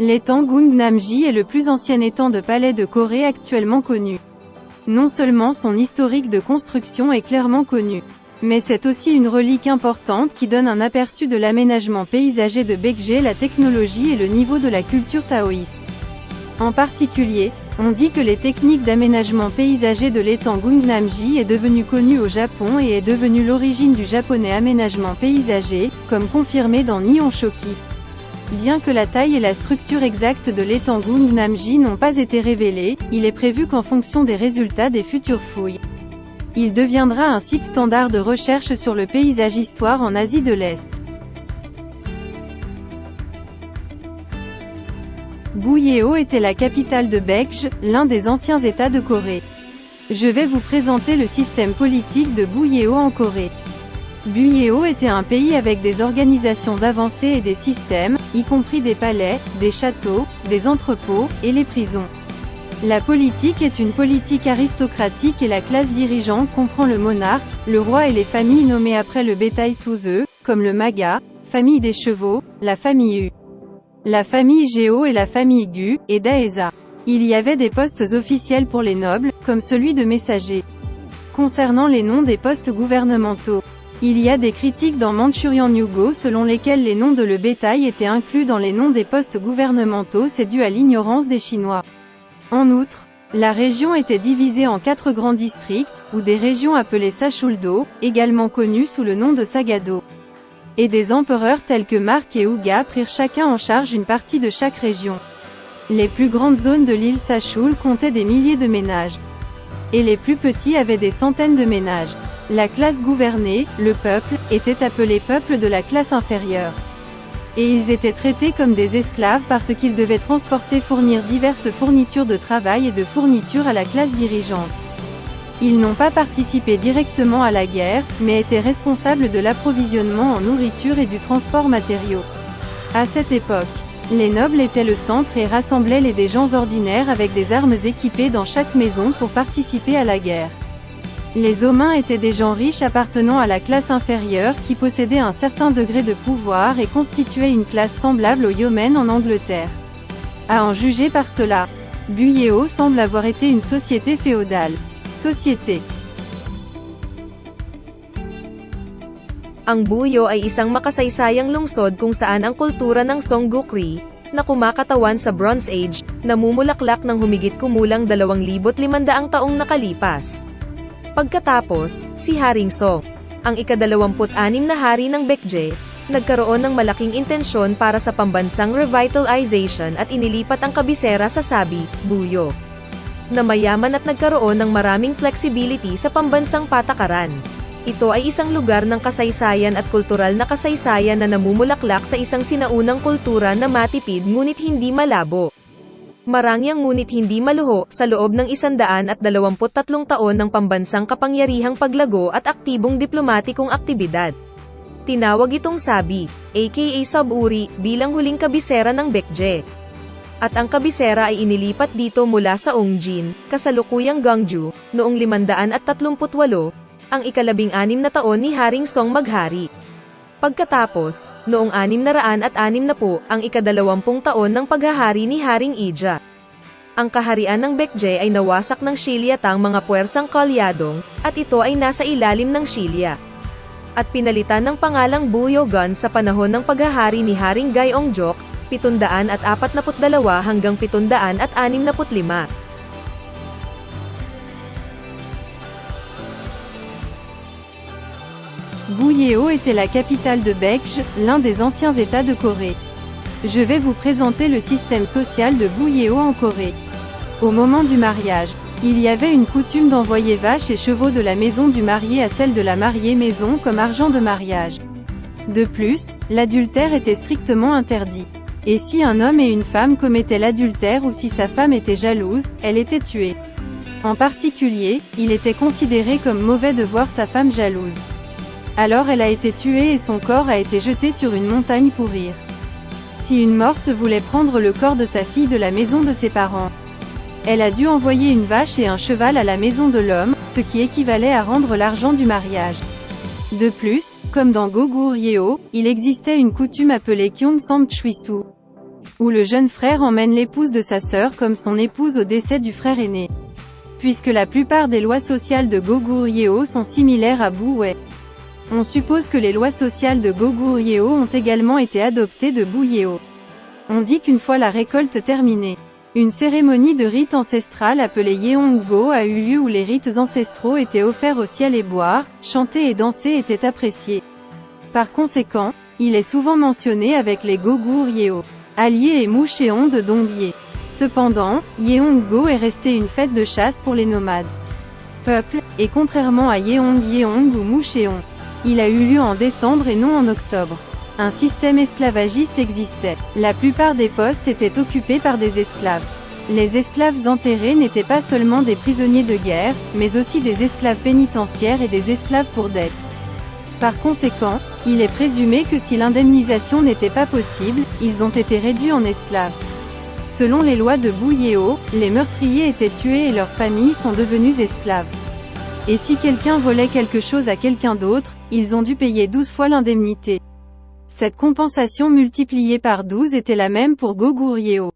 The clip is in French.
L'étang Gungnam-ji est le plus ancien étang de palais de Corée actuellement connu. Non seulement son historique de construction est clairement connu, mais c'est aussi une relique importante qui donne un aperçu de l'aménagement paysager de Baekje, la technologie et le niveau de la culture taoïste. En particulier, on dit que les techniques d'aménagement paysager de l'étang Gungnam-ji est devenu connu au Japon et est devenu l'origine du japonais aménagement paysager, comme confirmé dans Nihon Shoki. Bien que la taille et la structure exacte de l'étang Gungnam-ji n'ont pas été révélées, il est prévu qu'en fonction des résultats des futures fouilles, il deviendra un site standard de recherche sur le paysage histoire en Asie de l'Est. Buyeo était la capitale de Baekje, l'un des anciens États de Corée. Je vais vous présenter le système politique de Buyeo en Corée. Buyeo était un pays avec des organisations avancées et des systèmes, y compris des palais, des châteaux, des entrepôts, et les prisons. La politique est une politique aristocratique et la classe dirigeante comprend le monarque, le roi et les familles nommées après le bétail sous eux, comme le Maga, famille des chevaux, la famille U, la famille Geo et la famille Gu, et Daesa. Il y avait des postes officiels pour les nobles, comme celui de messager. Concernant les noms des postes gouvernementaux, il y a des critiques dans Manchurian New selon lesquelles les noms de le bétail étaient inclus dans les noms des postes gouvernementaux, c'est dû à l'ignorance des Chinois. En outre, la région était divisée en 4 grands districts, ou des régions appelées Sachuldo, également connues sous le nom de Sagado. Et des empereurs tels que Mark et Uga prirent chacun en charge une partie de chaque région. Les plus grandes zones de l'île Sachul comptaient des milliers de ménages. Et les plus petits avaient des centaines de ménages. La classe gouvernée, le peuple, était appelé peuple de la classe inférieure. Et ils étaient traités comme des esclaves parce qu'ils devaient fournir diverses fournitures de travail et de fournitures à la classe dirigeante. Ils n'ont pas participé directement à la guerre, mais étaient responsables de l'approvisionnement en nourriture et du transport matériaux. À cette époque, les nobles étaient le centre et rassemblaient des gens ordinaires avec des armes équipées dans chaque maison pour participer à la guerre. Les Homins étaient des gens riches appartenant à la classe inférieure qui possédaient un certain degré de pouvoir et constituaient une classe semblable aux Yeomen en Angleterre. À en juger par cela, Buyeo semble avoir été une société féodale. Société. Ang Buyeo ay isang makasaysayang lungsod kung saan ang kultura ng Songgukri, na kumakatawan sa Bronze Age, namumulaklak ng humigit kumulang 2,500 taong nakalipas. Pagkatapos, si Haring Song, ang ika-26 na hari ng Baekje, nagkaroon ng malaking intensyon para sa pambansang revitalization at inilipat ang kabisera sa Sabi, Buyeo, na mayaman at nagkaroon ng maraming flexibility sa pambansang patakaran. Ito ay isang lugar ng kasaysayan at kultural na kasaysayan na namumulaklak sa isang sinaunang kultura na matipid ngunit hindi malabo. Marangyang ngunit hindi maluho, sa loob ng 123 taon ng pambansang kapangyarihang paglago at aktibong diplomatikong aktibidad. Tinawag itong Sabi, aka Saburi, bilang huling kabisera ng Baekje. At ang kabisera ay inilipat dito mula sa Ongjin, kasalukuyang Gwangju, noong 538, ang ika-16 na taon ni Haring Song maghari. Pagkatapos, noong 660, ang ika-20 taon ng paghahari ni Haring Ija. Ang kaharian ng Baekje ay nawasak ng Shilyatang mga puwersang Kalyadong, at ito ay nasa ilalim ng Shilya. At pinalitan ng pangalang Buyeo-gun sa panahon ng paghahari ni Haring Gyeongjok, 742 hanggang 765. Buyeo était la capitale de Baekje, l'un des anciens États de Corée. Je vais vous présenter le système social de Buyeo en Corée. Au moment du mariage, il y avait une coutume d'envoyer vaches et chevaux de la maison du marié à celle de la mariée maison comme argent de mariage. De plus, l'adultère était strictement interdit. Et si un homme et une femme commettaient l'adultère ou si sa femme était jalouse, elle était tuée. En particulier, il était considéré comme mauvais de voir sa femme jalouse. Alors elle a été tuée et son corps a été jeté sur une montagne pour rire. Si une morte voulait prendre le corps de sa fille de la maison de ses parents, elle a dû envoyer une vache et un cheval à la maison de l'homme, ce qui équivalait à rendre l'argent du mariage. De plus, comme dans Goguryeo, il existait une coutume appelée Gyeongsamchuisu. où le jeune frère emmène l'épouse de sa sœur comme son épouse au décès du frère aîné. Puisque la plupart des lois sociales de Goguryeo sont similaires à Bouye. On suppose que les lois sociales de Goguryeo ont également été adoptées de Bouye. On dit qu'une fois la récolte terminée, une cérémonie de rite ancestral appelée Yeonggo a eu lieu où les rites ancestraux étaient offerts au ciel et boire, chanter et danser étaient appréciés. Par conséquent, il est souvent mentionné avec les Goguryeo, alliés et Mucheon de Dongye. Cependant, Yeonggo est resté une fête de chasse pour les nomades peuples, et contrairement à Yeongyeong ou Mucheon, il a eu lieu en décembre et non en octobre. Un système esclavagiste existait. La plupart des postes étaient occupés par des esclaves. Les esclaves enterrés n'étaient pas seulement des prisonniers de guerre, mais aussi des esclaves pénitentiaires et des esclaves pour dette. Par conséquent, il est présumé que si l'indemnisation n'était pas possible, ils ont été réduits en esclaves. Selon les lois de Bouye, les meurtriers étaient tués et leurs familles sont devenues esclaves. Et si quelqu'un volait quelque chose à quelqu'un d'autre, ils ont dû payer 12 fois l'indemnité. Cette compensation multipliée par 12 était la même pour Goguryeo.